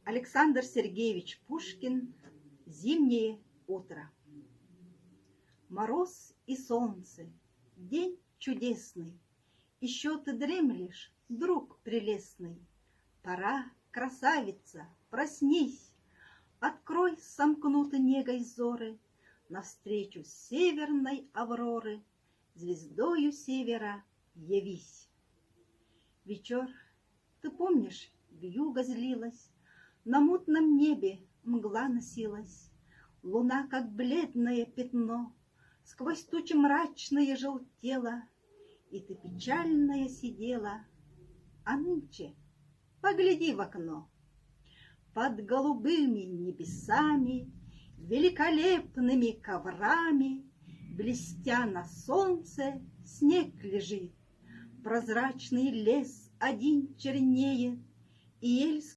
Александр Сергеевич Пушкин. Зимнее утро. Мороз и солнце, день чудесный, Еще ты дремлешь, друг прелестный. Пора, красавица, проснись, Открой сомкнуты негой зоры Навстречу северной авроры, Звездою севера явись. Вечер, ты помнишь, вьюга злилась, На мутном небе мгла носилась, Луна, как бледное пятно, Сквозь тучи мрачные желтела, И ты печальная сидела. А нынче погляди в окно. Под голубыми небесами, Великолепными коврами, Блестя на солнце, снег лежит, Прозрачный лес один чернеет, И ель